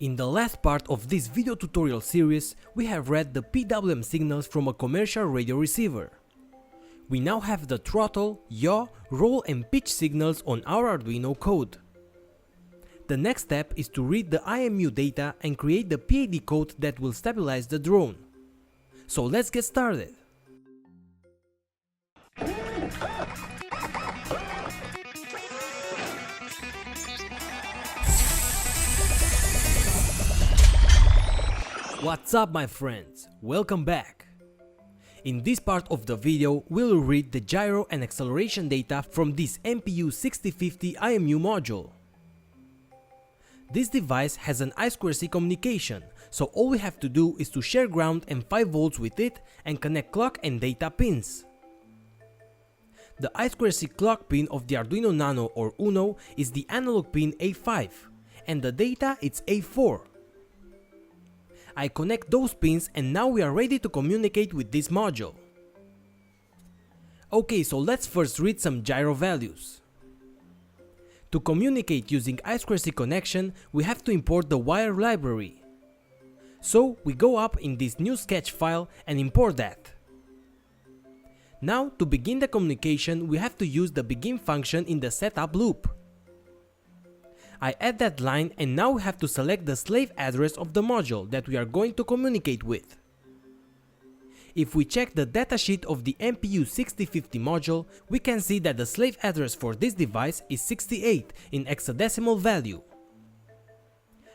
In the last part of this video tutorial series, we have read the PWM signals from a commercial radio receiver. We now have the throttle, yaw, roll and pitch signals on our Arduino code. The next step is to read the IMU data and create the PID code that will stabilize the drone. So let's get started. What's up my friends, welcome back. In this part of the video, we'll read the gyro and acceleration data from this MPU 6050 IMU module. This device has an I2C communication, so all we have to do is to share ground and 5 volts with it and connect clock and data pins. The I2C clock pin of the Arduino Nano or Uno is the analog pin A5 and the data is A4. I connect those pins and now we are ready to communicate with this module. Okay, so let's first read some gyro values. To communicate using I2C connection, we have to import the wire library. So we go up in this new sketch file and import that. Now to begin the communication, we have to use the begin function in the setup loop. I add that line and now we have to select the slave address of the module that we are going to communicate with. If we check the datasheet of the MPU 6050 module, we can see that the slave address for this device is 68 in hexadecimal value.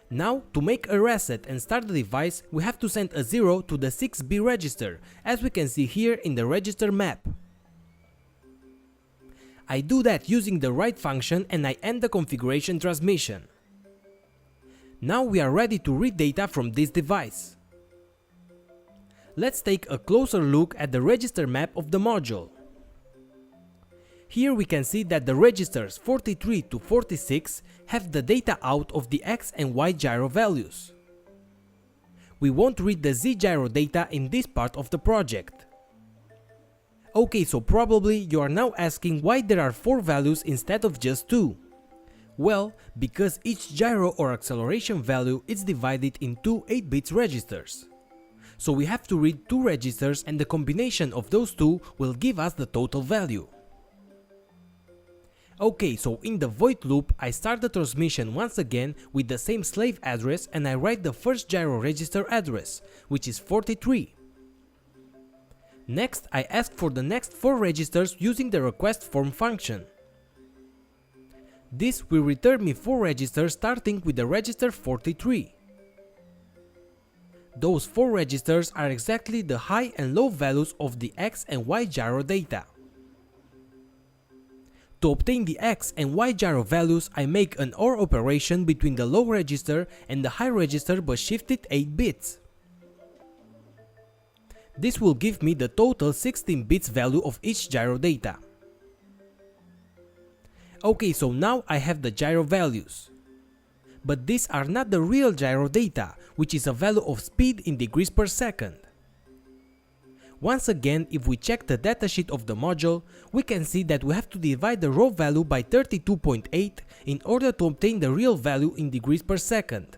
Now, to make a reset and start the device, we have to send a 0 to the 6B register, as we can see here in the register map. I do that using the write function and I end the configuration transmission. Now we are ready to read data from this device. Let's take a closer look at the register map of the module. Here we can see that the registers 43 to 46 have the data out of the X and Y gyro values. We won't read the Z gyro data in this part of the project. Okay, so probably you are now asking why there are 4 values instead of just 2. Well, because each gyro or acceleration value is divided in 2 8-bit registers. So we have to read 2 registers and the combination of those 2 will give us the total value. Okay, so in the void loop I start the transmission once again with the same slave address and I write the first gyro register address, which is 43. Next, I ask for the next 4 registers using the request form function. This will return me 4 registers starting with the register 43. Those 4 registers are exactly the high and low values of the X and Y gyro data. To obtain the X and Y gyro values, I make an OR operation between the low register and the high register but shifted 8 bits. This will give me the total 16 bits value of each gyro data. Okay, so now I have the gyro values. But these are not the real gyro data, which is a value of speed in degrees per second. Once again, if we check the datasheet of the module, we can see that we have to divide the raw value by 32.8 in order to obtain the real value in degrees per second.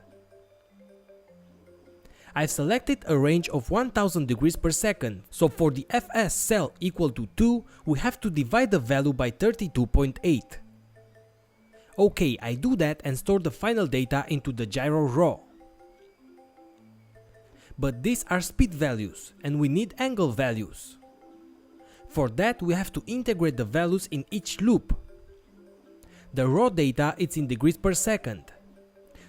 I've selected a range of 1000 degrees per second, so for the fs cell equal to 2, we have to divide the value by 32.8. Okay, I do that and store the final data into the gyro raw. But these are speed values and we need angle values. For that we have to integrate the values in each loop. The raw data is in degrees per second.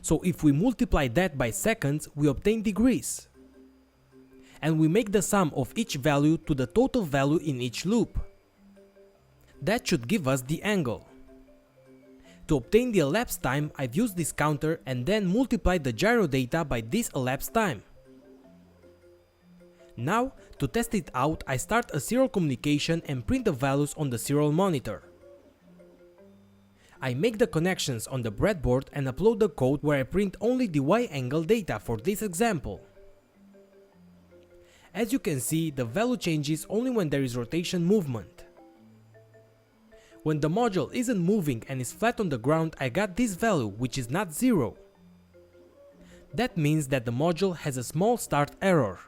So if we multiply that by seconds, we obtain degrees. And we make the sum of each value to the total value in each loop. That should give us the angle. To obtain the elapsed time, I've used this counter and then multiplied the gyro data by this elapsed time. Now, to test it out, I start a serial communication and print the values on the serial monitor. I make the connections on the breadboard and upload the code where I print only the Y angle data for this example. As you can see, the value changes only when there is rotation movement. When the module isn't moving and is flat on the ground, I got this value, which is not 0. That means that the module has a small start error.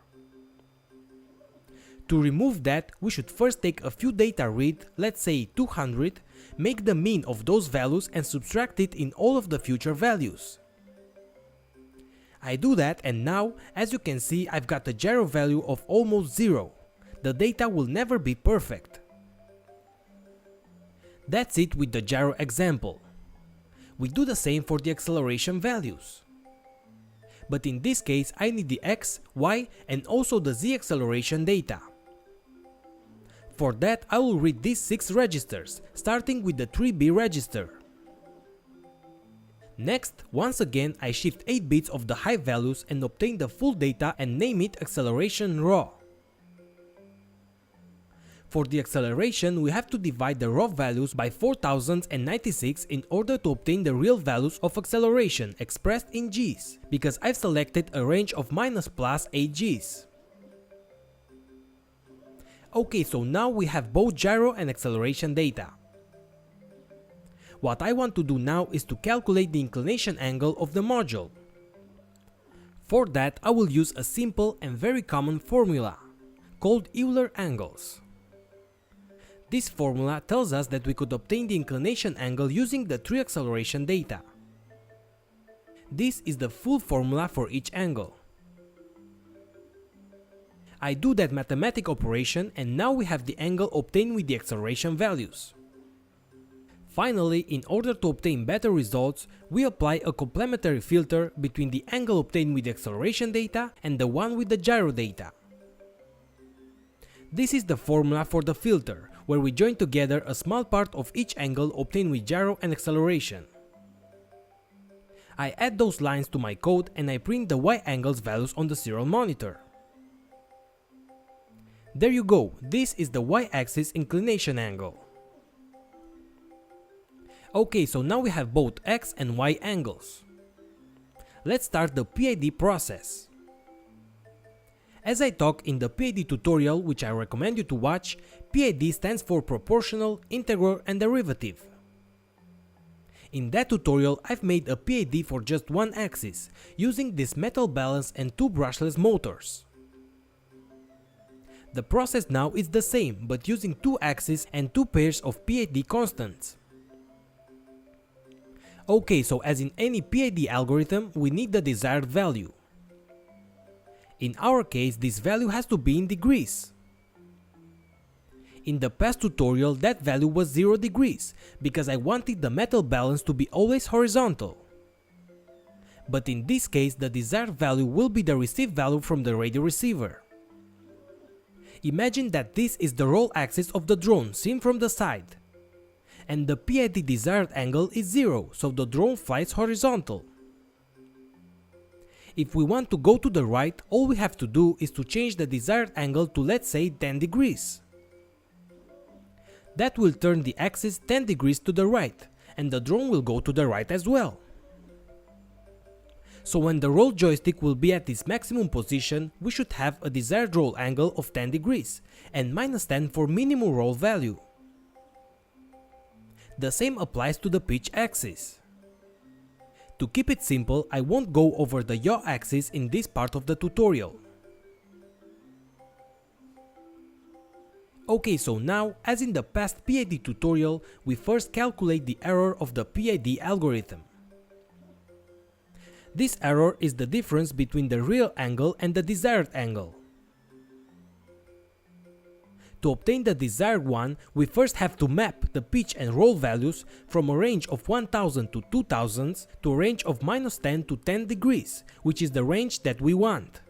To remove that, we should first take a few data read, let's say 200, make the mean of those values and subtract it in all of the future values. I do that, and now, as you can see, I've got a gyro value of almost 0. The data will never be perfect. That's it with the gyro example. We do the same for the acceleration values. But in this case, I need the x, y, and also the z acceleration data. For that, I will read these 6 registers, starting with the 3B register. Next, once again, I shift 8 bits of the high values and obtain the full data and name it acceleration raw. For the acceleration, we have to divide the raw values by 4096 in order to obtain the real values of acceleration expressed in Gs, because I've selected a range of -+8 Gs. Okay, so now we have both gyro and acceleration data. What I want to do now is to calculate the inclination angle of the module. For that, I will use a simple and very common formula, called Euler angles. This formula tells us that we could obtain the inclination angle using the 3 acceleration data. This is the full formula for each angle. I do that mathematic operation, and now we have the angle obtained with the acceleration values. Finally, in order to obtain better results, we apply a complementary filter between the angle obtained with the acceleration data and the one with the gyro data. This is the formula for the filter, where we join together a small part of each angle obtained with gyro and acceleration. I add those lines to my code and I print the y angles values on the serial monitor. There you go, this is the y-axis inclination angle. Okay, so now we have both x and y angles. Let's start the PID process. As I talk in the PID tutorial, which I recommend you to watch, PID stands for proportional, integral, and derivative. In that tutorial, I've made a PID for just one axis, using this metal balance and 2 brushless motors. The process now is the same, but using 2 axes and 2 pairs of PID constants. Okay, so as in any PID algorithm, we need the desired value. In our case, this value has to be in degrees. In the past tutorial, that value was 0 degrees, because I wanted the metal balance to be always horizontal. But in this case, the desired value will be the received value from the radio receiver. Imagine that this is the roll axis of the drone seen from the side. And the PID desired angle is 0, so the drone flies horizontal. If we want to go to the right, all we have to do is to change the desired angle to, let's say, 10 degrees. That will turn the axis 10 degrees to the right, and the drone will go to the right as well. So when the roll joystick will be at its maximum position, we should have a desired roll angle of 10 degrees, and -10 for minimum roll value. The same applies to the pitch axis. To keep it simple, I won't go over the yaw axis in this part of the tutorial. Okay, so now, as in the past PID tutorial, we first calculate the error of the PID algorithm. This error is the difference between the real angle and the desired angle. To obtain the desired one, we first have to map the pitch and roll values from a range of 1000 to 2000 to a range of -10 to 10 degrees, which is the range that we want.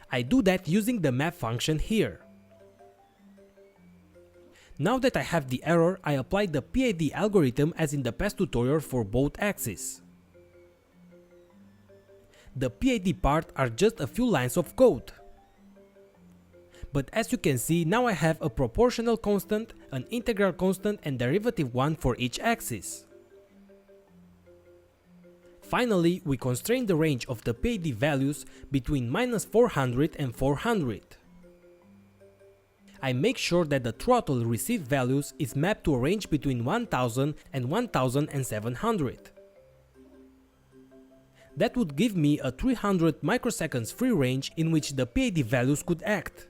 I do that using the map function here. Now that I have the error, I apply the PID algorithm as in the past tutorial for both axes. The PID part are just a few lines of code. But as you can see, now I have a proportional constant, an integral constant, and derivative one for each axis. Finally, we constrain the range of the PID values between -400 and 400. I make sure that the throttle received values is mapped to a range between 1000 and 1700. That would give me a 300 microseconds free range in which the PID values could act.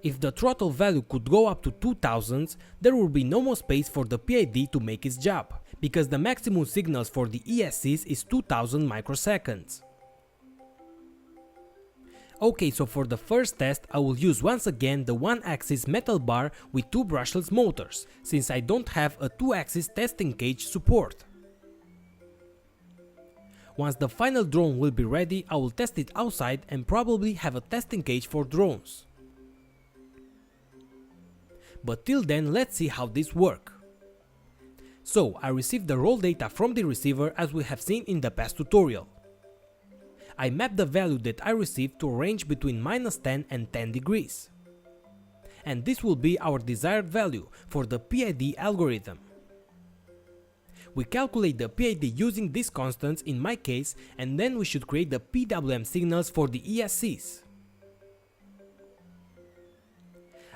If the throttle value could go up to 2000, there would be no more space for the PID to make its job, because the maximum signals for the ESCs is 2000 microseconds. Okay, so for the first test I will use once again the 1-axis metal bar with 2 brushless motors, since I don't have a 2-axis testing cage support. Once the final drone will be ready, I will test it outside and probably have a testing cage for drones. But till then, let's see how this works. So, I received the roll data from the receiver as we have seen in the past tutorial. I mapped the value that I received to a range between -10 and 10 degrees. And this will be our desired value for the PID algorithm. We calculate the PID using these constants in my case, and then we should create the PWM signals for the ESCs.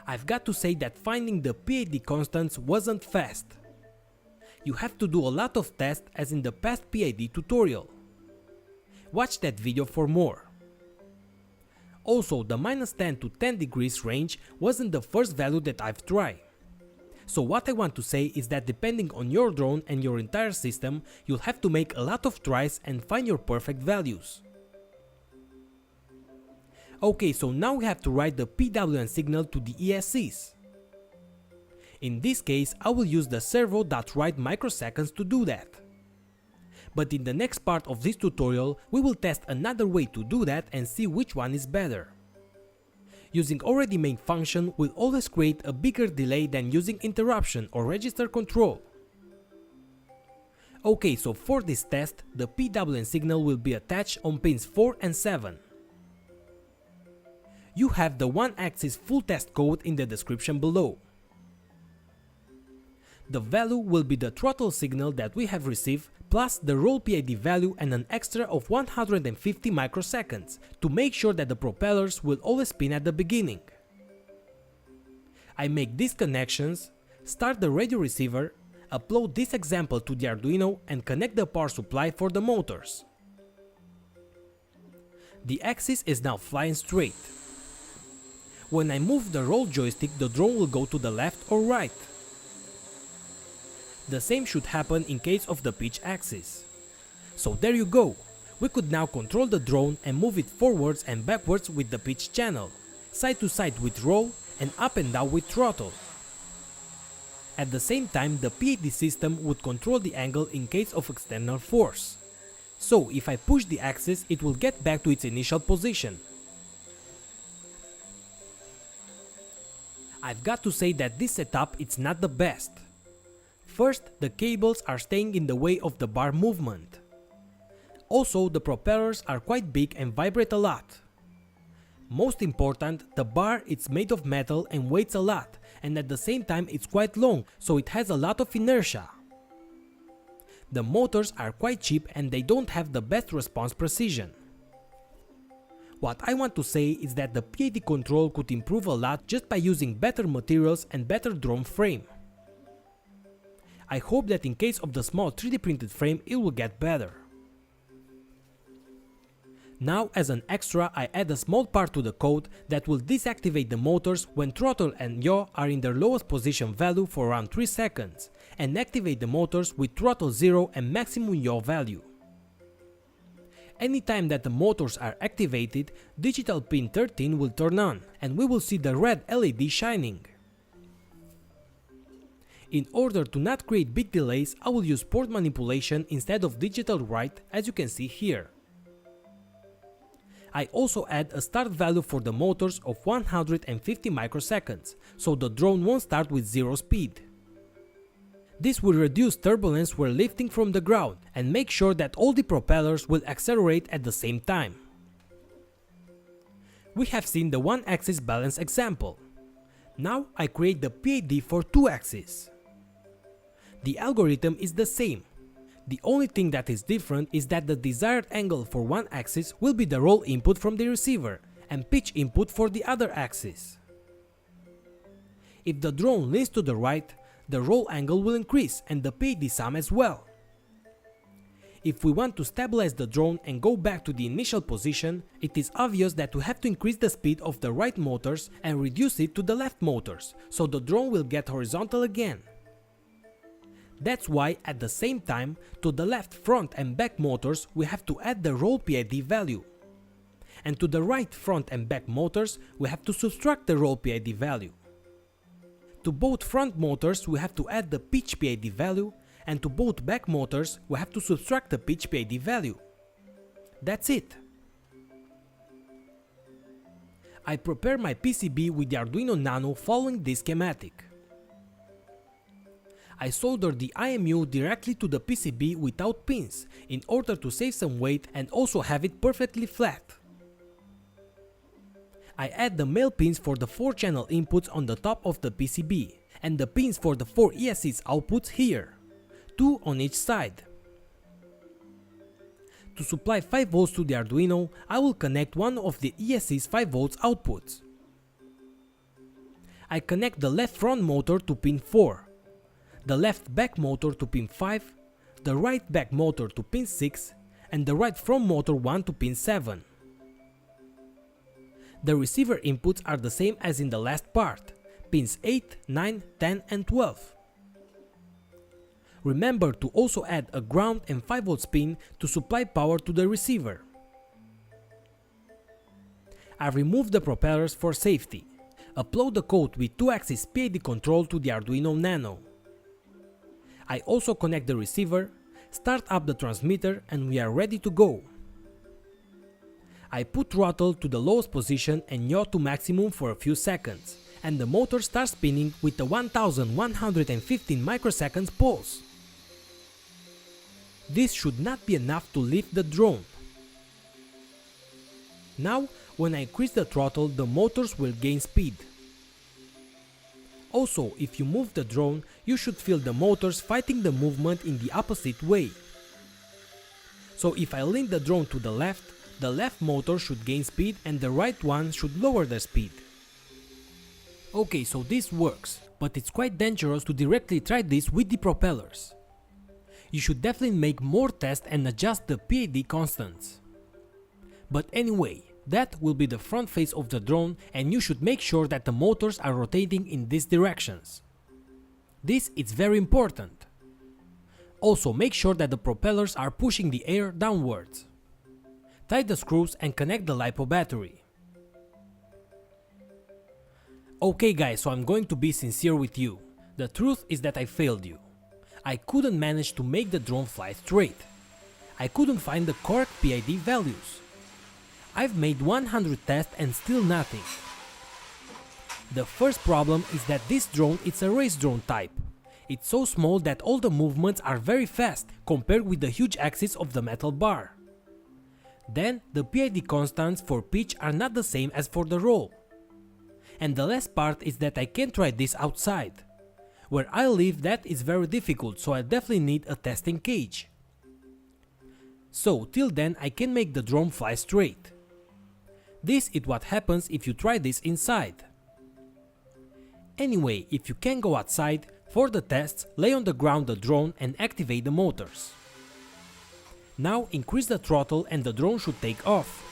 I've got to say that finding the PID constants wasn't fast. You have to do a lot of tests as in the past PID tutorial. Watch that video for more. Also, the -10 to 10 degrees range wasn't the first value that I've tried. So what I want to say is that depending on your drone and your entire system, you'll have to make a lot of tries and find your perfect values. Okay, so now we have to write the PWM signal to the ESCs. In this case, I will use the servo.write microseconds to do that. But in the next part of this tutorial, we will test another way to do that and see which one is better. Using already main function will always create a bigger delay than using interruption or register control. Okay, so for this test, the PWM signal will be attached on pins 4 and 7. You have the 1-axis full test code in the description below. The value will be the throttle signal that we have received plus the roll PID value and an extra of 150 microseconds to make sure that the propellers will always spin at the beginning. I make these connections, start the radio receiver, upload this example to the Arduino and connect the power supply for the motors. The axis is now flying straight. When I move the roll joystick, the drone will go to the left or right. The same should happen in case of the pitch axis. So there you go, we could now control the drone and move it forwards and backwards with the pitch channel, side to side with roll and up and down with throttle. At the same time, the PID system would control the angle in case of external force. So if I push the axis, it will get back to its initial position. I've got to say that this setup is not the best. First, the cables are staying in the way of the bar movement. Also, the propellers are quite big and vibrate a lot. Most important, the bar is made of metal and weighs a lot, and at the same time it's quite long, so it has a lot of inertia. The motors are quite cheap and they don't have the best response precision. What I want to say is that the PID control could improve a lot just by using better materials and better drone frame. I hope that in case of the small 3D printed frame it will get better. Now as an extra I add a small part to the code that will deactivate the motors when throttle and yaw are in their lowest position value for around 3 seconds and activate the motors with throttle 0 and maximum yaw value. Anytime that the motors are activated, digital pin 13 will turn on and we will see the red LED shining. In order to not create big delays, I will use port manipulation instead of digital write, as you can see here. I also add a start value for the motors of 150 microseconds, so the drone won't start with 0 speed. This will reduce turbulence when lifting from the ground and make sure that all the propellers will accelerate at the same time. We have seen the 1-axis balance example. Now I create the PID for 2 axes. The algorithm is the same. The only thing that is different is that the desired angle for one axis will be the roll input from the receiver and pitch input for the other axis. If the drone leans to the right, the roll angle will increase and the PID sum as well. If we want to stabilize the drone and go back to the initial position, it is obvious that we have to increase the speed of the right motors and reduce it to the left motors, so the drone will get horizontal again. That's why at the same time, to the left front and back motors we have to add the roll PID value. And to the right front and back motors we have to subtract the roll PID value. To both front motors we have to add the pitch PID value, and to both back motors we have to subtract the pitch PID value. That's it. I prepare my PCB with the Arduino Nano following this schematic. I solder the IMU directly to the PCB without pins in order to save some weight and also have it perfectly flat. I add the male pins for the 4-channel inputs on the top of the PCB and the pins for the 4 ESC's outputs here, 2 on each side. To supply 5 volts to the Arduino, I will connect one of the ESC's 5 volts outputs. I connect the left front motor to pin 4, the left back motor to pin 5, the right back motor to pin 6, and the right front motor 1 to pin 7. The receiver inputs are the same as in the last part, pins 8, 9, 10 and 12. Remember to also add a ground and 5 volts pin to supply power to the receiver. I remove the propellers for safety. Upload the code with 2-axis PID control to the Arduino Nano. I also connect the receiver, start up the transmitter, and we are ready to go. I put throttle to the lowest position and yaw to maximum for a few seconds, and the motor starts spinning with a 1115 microseconds pulse. This should not be enough to lift the drone. Now, when I increase the throttle, the motors will gain speed. Also, if you move the drone, you should feel the motors fighting the movement in the opposite way. So if I lean the drone to the left motor should gain speed and the right one should lower the speed. Okay, so this works, but it's quite dangerous to directly try this with the propellers. You should definitely make more tests and adjust the PID constants. But anyway, that will be the front face of the drone, and you should make sure that the motors are rotating in these directions. This is very important. Also make sure that the propellers are pushing the air downwards. Tie the screws and connect the LiPo battery. Okay guys, so I'm going to be sincere with you. The truth is that I failed you. I couldn't manage to make the drone fly straight. I couldn't find the correct PID values. I've made 100 tests and still nothing. The first problem is that this drone is a race drone type. It's so small that all the movements are very fast compared with the huge axis of the metal bar. Then the PID constants for pitch are not the same as for the roll. And the last part is that I can't try this outside. Where I live that is very difficult, so I definitely need a testing cage. So till then I can make the drone fly straight. This is what happens if you try this inside. Anyway, if you can go outside, for the tests lay on the ground the drone and activate the motors. Now increase the throttle and the drone should take off.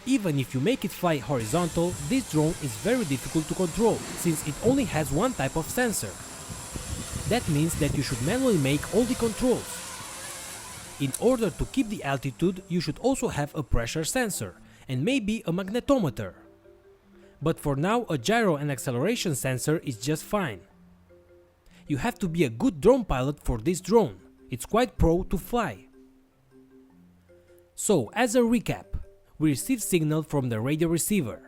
Even if you make it fly horizontal, this drone is very difficult to control since it only has one type of sensor. That means that you should manually make all the controls. In order to keep the altitude, you should also have a pressure sensor and maybe a magnetometer. But for now, a gyro and acceleration sensor is just fine. You have to be a good drone pilot for this drone. It's quite pro to fly. So, as a recap, we received signal from the radio receiver.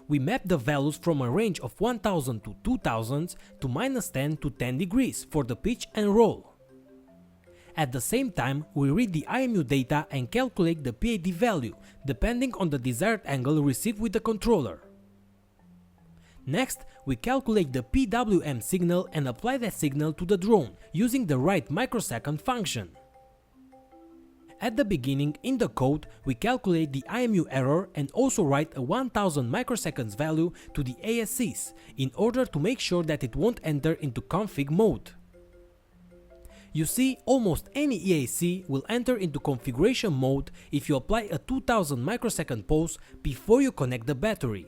We mapped the values from a range of 1000 to 2000 to -10 to 10 degrees for the pitch and roll. At the same time, we read the IMU data and calculate the PID value depending on the desired angle received with the controller. Next, we calculate the PWM signal and apply that signal to the drone using the write microsecond function. At the beginning, in the code, we calculate the IMU error and also write a 1000 microseconds value to the ASCs in order to make sure that it won't enter into config mode. You see, almost any EAC will enter into configuration mode if you apply a 2000 microsecond pulse before you connect the battery.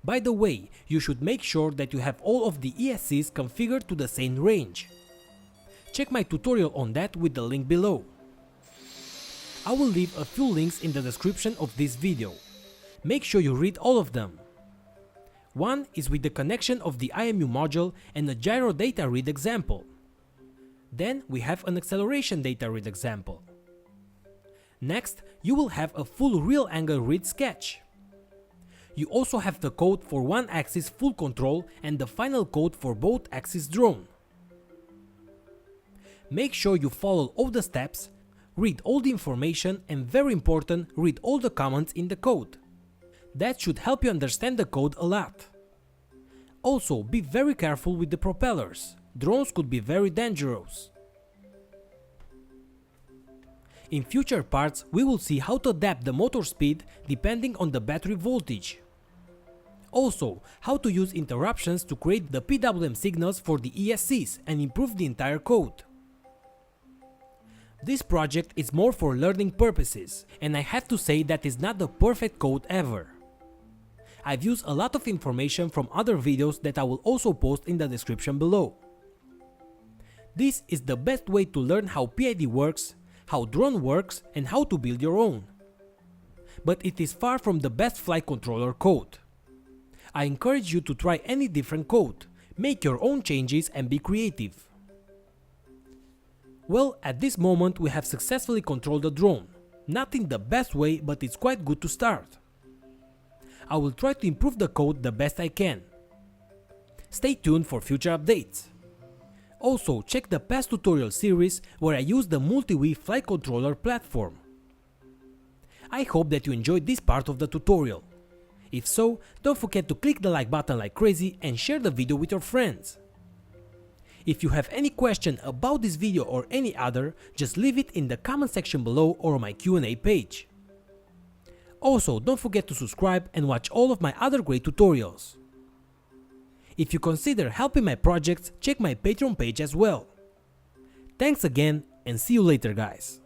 By the way, you should make sure that you have all of the ESCs configured to the same range. Check my tutorial on that with the link below. I will leave a few links in the description of this video. Make sure you read all of them. One is with the connection of the IMU module and a gyro data read example. Then we have an acceleration data read example. Next, you will have a full real angle read sketch. You also have the code for one axis full control and the final code for both axis drone. Make sure you follow all the steps, read all the information, and very important, read all the comments in the code. That should help you understand the code a lot. Also, be very careful with the propellers. Drones could be very dangerous. In future parts, we will see how to adapt the motor speed depending on the battery voltage. Also, how to use interruptions to create the PWM signals for the ESCs and improve the entire code. This project is more for learning purposes, and I have to say that is not the perfect code ever. I've used a lot of information from other videos that I will also post in the description below. This is the best way to learn how PID works, how drone works, and how to build your own. But it is far from the best flight controller code. I encourage you to try any different code, make your own changes and be creative. Well, at this moment we have successfully controlled the drone. Not in the best way, but it's quite good to start. I will try to improve the code the best I can. Stay tuned for future updates. Also, check the past tutorial series where I use the MultiWii flight controller platform. I hope that you enjoyed this part of the tutorial. If so, don't forget to click the like button like crazy and share the video with your friends. If you have any question about this video or any other, just leave it in the comment section below or on my Q&A page. Also, don't forget to subscribe and watch all of my other great tutorials. If you consider helping my projects, check my Patreon page as well. Thanks again and see you later, guys.